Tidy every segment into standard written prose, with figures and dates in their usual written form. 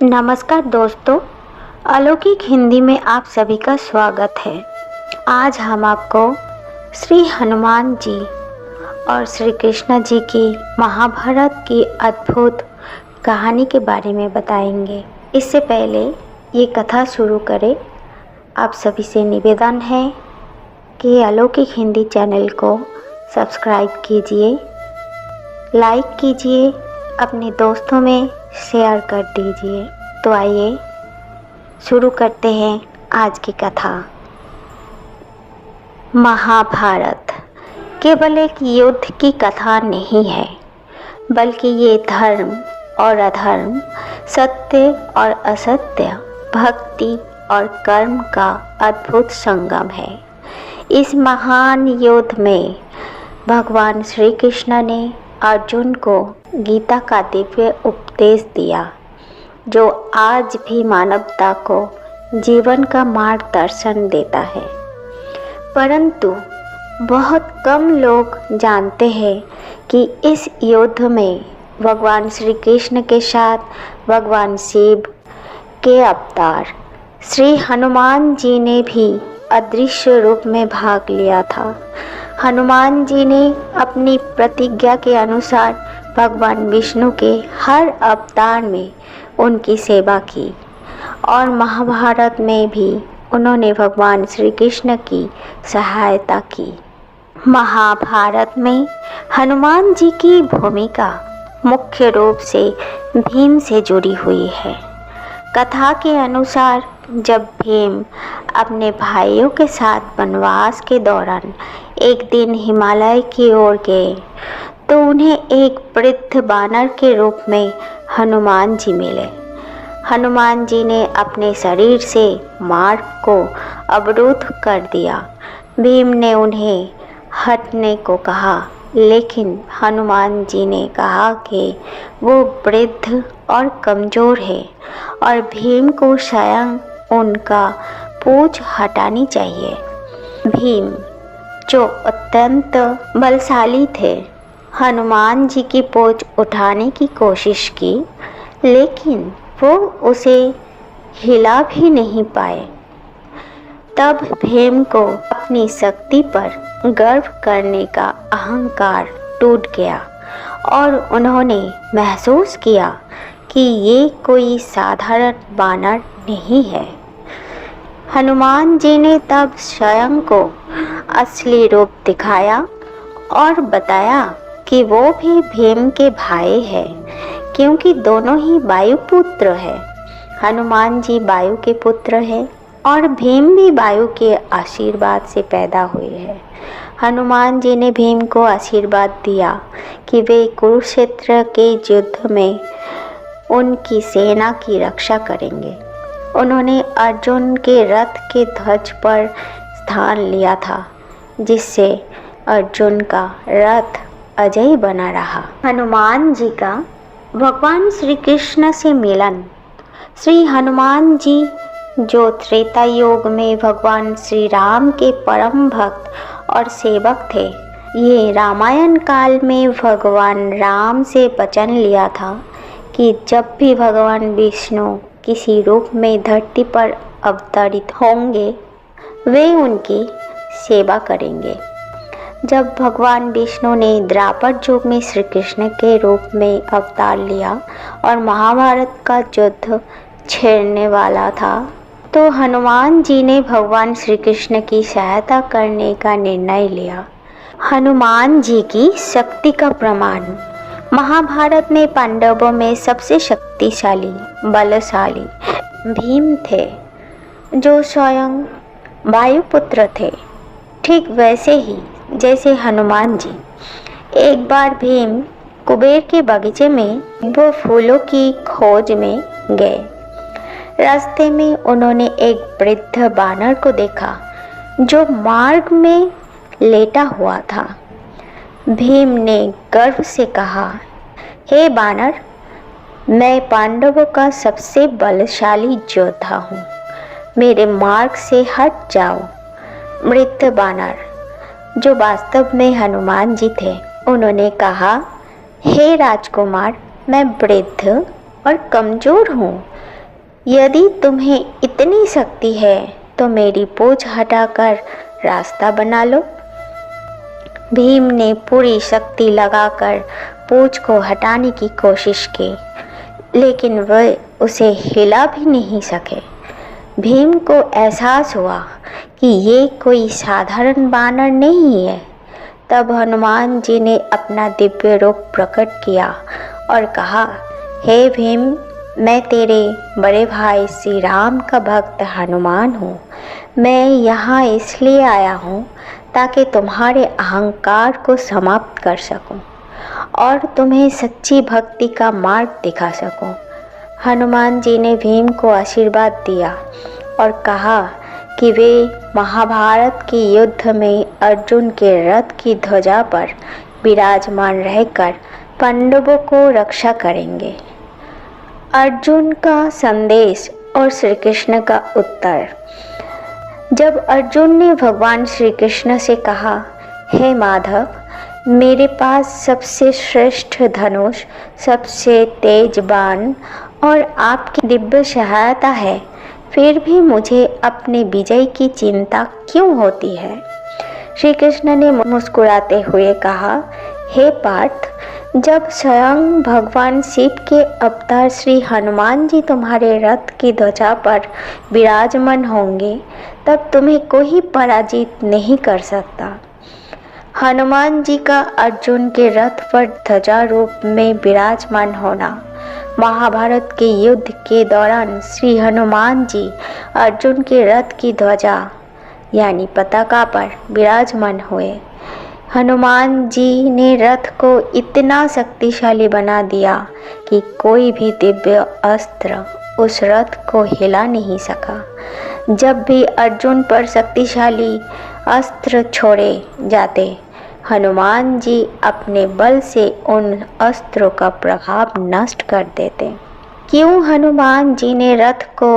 नमस्कार दोस्तों, अलौकिक हिंदी में आप सभी का स्वागत है। आज हम आपको श्री हनुमान जी और श्री कृष्ण जी की महाभारत की अद्भुत कहानी के बारे में बताएंगे। इससे पहले ये कथा शुरू करें, आप सभी से निवेदन है कि अलौकिक हिंदी चैनल को सब्सक्राइब कीजिए, लाइक कीजिए, अपने दोस्तों में शेयर कर दीजिए। तो आइए शुरू करते हैं आज की कथा। महाभारत केवल एक युद्ध की कथा नहीं है, बल्कि ये धर्म और अधर्म, सत्य और असत्य, भक्ति और कर्म का अद्भुत संगम है। इस महान युद्ध में भगवान श्री कृष्ण ने अर्जुन को गीता का दिव्य उपदेश दिया, जो आज भी मानवता को जीवन का मार्गदर्शन देता है। परंतु बहुत कम लोग जानते हैं कि इस युद्ध में भगवान श्री कृष्ण के साथ भगवान शिव के अवतार श्री हनुमान जी ने भी अदृश्य रूप में भाग लिया था। हनुमान जी ने अपनी प्रतिज्ञा के अनुसार भगवान विष्णु के हर अवतार में उनकी सेवा की और महाभारत में भी उन्होंने भगवान श्री कृष्ण की सहायता की। महाभारत में हनुमान जी की भूमिका मुख्य रूप से भीम से जुड़ी हुई है। कथा के अनुसार जब भीम अपने भाइयों के साथ वनवास के दौरान एक दिन हिमालय की ओर गए, तो उन्हें एक वृद्ध बानर के रूप में हनुमान जी मिले। हनुमान जी ने अपने शरीर से मार्ग को अवरुद्ध कर दिया। भीम ने उन्हें हटने को कहा, लेकिन हनुमान जी ने कहा कि वो वृद्ध और कमज़ोर है और भीम को स्वयं उनका पूंछ हटानी चाहिए। भीम, जो अत्यंत बलशाली थे, हनुमान जी की पूंछ उठाने की कोशिश की, लेकिन वो उसे हिला भी नहीं पाए। तब भीम को अपनी शक्ति पर गर्व करने का अहंकार टूट गया और उन्होंने महसूस किया कि ये कोई साधारण बानर नहीं है। हनुमान जी ने तब स्वयं को असली रूप दिखाया और बताया कि वो भी भीम के भाई है, क्योंकि दोनों ही वायुपुत्र हैं। हनुमान जी वायु के पुत्र हैं और भीम भी वायु के आशीर्वाद से पैदा हुए हैं। हनुमान जी ने भीम को आशीर्वाद दिया कि वे कुरुक्षेत्र के युद्ध में उनकी सेना की रक्षा करेंगे। उन्होंने अर्जुन के रथ के ध्वज पर स्थान लिया था, जिससे अर्जुन का रथ अजय बना रहा। हनुमान जी का भगवान श्री कृष्ण से मिलन। श्री हनुमान जी, जो त्रेता युग में भगवान श्री राम के परम भक्त और सेवक थे, ये रामायण काल में भगवान राम से वचन लिया था कि जब भी भगवान विष्णु किसी रूप में धरती पर अवतरित होंगे, वे उनकी सेवा करेंगे। जब भगवान विष्णु ने द्वापर युग में श्री कृष्ण के रूप में अवतार लिया और महाभारत का युद्ध छेड़ने वाला था, तो हनुमान जी ने भगवान श्री कृष्ण की सहायता करने का निर्णय लिया। हनुमान जी की शक्ति का प्रमाण। महाभारत में पांडवों में सबसे शक्तिशाली, बलशाली भीम थे, जो स्वयं वायुपुत्र थे। ठीक वैसे ही जैसे हनुमान जी। एक बार भीम कुबेर के बगीचे में वो फूलों की खोज में गए। रास्ते में उन्होंने एक वृद्ध बानर को देखा जो मार्ग में लेटा हुआ था। भीम ने गर्व से कहा, हे बानर, मैं पांडवों का सबसे बलशाली योद्धा हूँ, मेरे मार्ग से हट जाओ। वृद्ध बानर, जो वास्तव में हनुमान जी थे, उन्होंने कहा, हे राजकुमार, मैं वृद्ध और कमज़ोर हूँ। यदि तुम्हें इतनी शक्ति है तो मेरी पूंछ हटाकर रास्ता बना लो। भीम ने पूरी शक्ति लगाकर पूंछ को हटाने की कोशिश की, लेकिन वह उसे हिला भी नहीं सके। भीम को एहसास हुआ कि ये कोई साधारण बानर नहीं है। तब हनुमान जी ने अपना दिव्य रूप प्रकट किया और कहा, हे भीम, मैं तेरे बड़े भाई श्री राम का भक्त हनुमान हूँ। मैं यहाँ इसलिए आया हूँ ताकि तुम्हारे अहंकार को समाप्त कर सकूं और तुम्हें सच्ची भक्ति का मार्ग दिखा सकूं। हनुमान जी ने भीम को आशीर्वाद दिया और कहा कि वे महाभारत के युद्ध में अर्जुन के रथ की ध्वजा पर विराजमान रहकर पांडवों को रक्षा करेंगे। अर्जुन का संदेश और श्री कृष्ण का उत्तर। जब अर्जुन ने भगवान श्री कृष्ण से कहा, हे माधव, मेरे पास सबसे श्रेष्ठ धनुष, सबसे तेज बाण और आपकी दिव्य सहायता है, फिर भी मुझे अपने विजय की चिंता क्यों होती है? श्री कृष्ण ने मुस्कुराते हुए कहा, हे पार्थ, जब स्वयं भगवान शिव के अवतार श्री हनुमान जी तुम्हारे रथ की ध्वजा पर विराजमान होंगे, तब तुम्हें कोई पराजित नहीं कर सकता। हनुमान जी का अर्जुन के रथ पर ध्वजा रूप में विराजमान होना। महाभारत के युद्ध के दौरान श्री हनुमान जी अर्जुन के रथ की ध्वजा यानी पताका पर विराजमान हुए। हनुमान जी ने रथ को इतना शक्तिशाली बना दिया कि कोई भी दिव्य अस्त्र उस रथ को हिला नहीं सका। जब भी अर्जुन पर शक्तिशाली अस्त्र छोड़े जाते, हनुमान जी अपने बल से उन अस्त्रों का प्रभाव नष्ट कर देते। क्यों हनुमान जी ने रथ को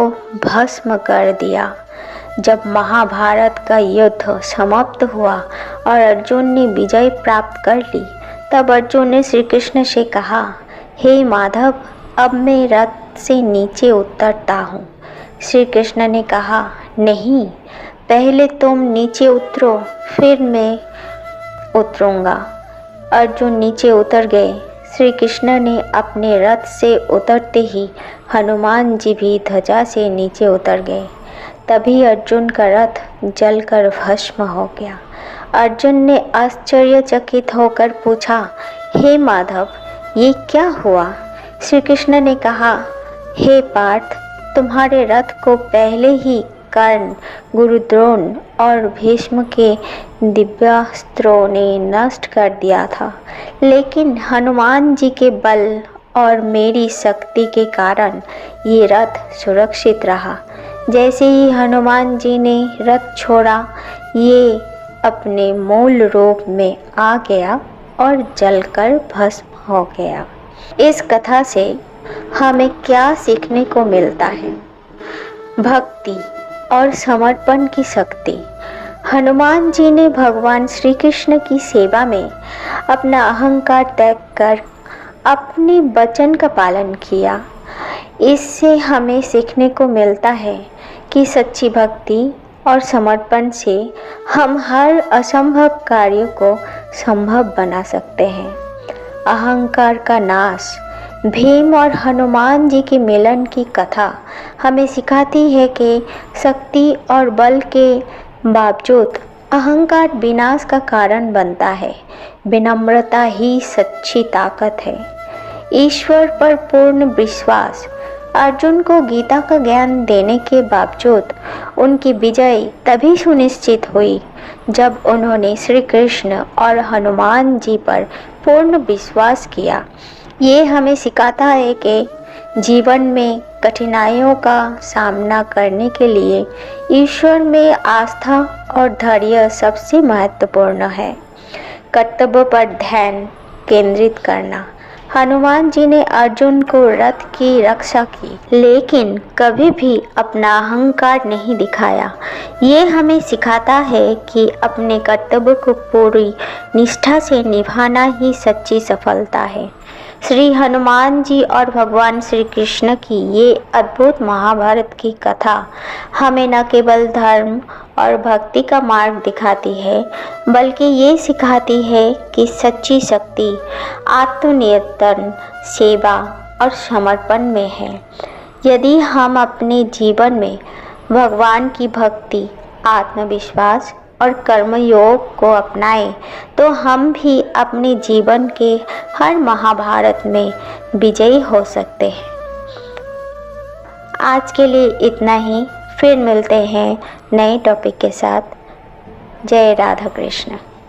भस्म कर दिया? जब महाभारत का युद्ध समाप्त हुआ और अर्जुन ने विजय प्राप्त कर ली, तब अर्जुन ने श्री कृष्ण से कहा, हे माधव, अब मैं रथ से नीचे उतरता हूँ। श्री कृष्ण ने कहा, नहीं, पहले तुम नीचे उतरो, फिर मैं उतरूंगा। अर्जुन नीचे उतर गए। श्री कृष्ण ने अपने रथ से उतरते ही हनुमान जी भी ध्वजा से नीचे उतर गए। तभी अर्जुन का रथ जलकर भस्म हो गया। अर्जुन ने आश्चर्यचकित होकर पूछा, हे माधव, ये क्या हुआ? श्री कृष्ण ने कहा, हे पार्थ, तुम्हारे रथ को पहले ही कर्ण, गुरु द्रोण और भीष्म के दिव्यास्त्रों ने नष्ट कर दिया था, लेकिन हनुमान जी के बल और मेरी शक्ति के कारण ये रथ सुरक्षित रहा। जैसे ही हनुमान जी ने रथ छोड़ा, ये अपने मूल रूप में आ गया और जलकर भस्म हो गया। इस कथा से हमें क्या सीखने को मिलता है? भक्ति और समर्पण की शक्ति। हनुमान जी ने भगवान श्री कृष्ण की सेवा में अपना अहंकार त्याग कर अपने वचन का पालन किया। इससे हमें सीखने को मिलता है कि सच्ची भक्ति और समर्पण से हम हर असंभव कार्य को संभव बना सकते हैं। अहंकार का नाश। भीम और हनुमान जी के मिलन की कथा हमें सिखाती है कि शक्ति और बल के बावजूद अहंकार विनाश का कारण बनता है। विनम्रता ही सच्ची ताकत है। ईश्वर पर पूर्ण विश्वास। अर्जुन को गीता का ज्ञान देने के बावजूद उनकी विजय तभी सुनिश्चित हुई जब उन्होंने श्री कृष्ण और हनुमान जी पर पूर्ण विश्वास किया। ये हमें सिखाता है कि जीवन में कठिनाइयों का सामना करने के लिए ईश्वर में आस्था और धैर्य सबसे महत्वपूर्ण है। कर्तव्य पर ध्यान केंद्रित करना। हनुमान जी ने अर्जुन को रथ की रक्षा की, लेकिन कभी भी अपना अहंकार नहीं दिखाया। ये हमें सिखाता है कि अपने कर्तव्य को पूरी निष्ठा से निभाना ही सच्ची सफलता है। श्री हनुमान जी और भगवान श्री कृष्ण की ये अद्भुत महाभारत की कथा हमें न केवल धर्म और भक्ति का मार्ग दिखाती है, बल्कि ये सिखाती है कि सच्ची शक्ति आत्मनियंत्रण, सेवा और समर्पण में है। यदि हम अपने जीवन में भगवान की भक्ति, आत्मविश्वास और कर्मयोग को अपनाएं, तो हम भी अपने जीवन के हर महाभारत में विजयी हो सकते हैं। आज के लिए इतना ही, फिर मिलते हैं नए टॉपिक के साथ। जय राधा कृष्ण।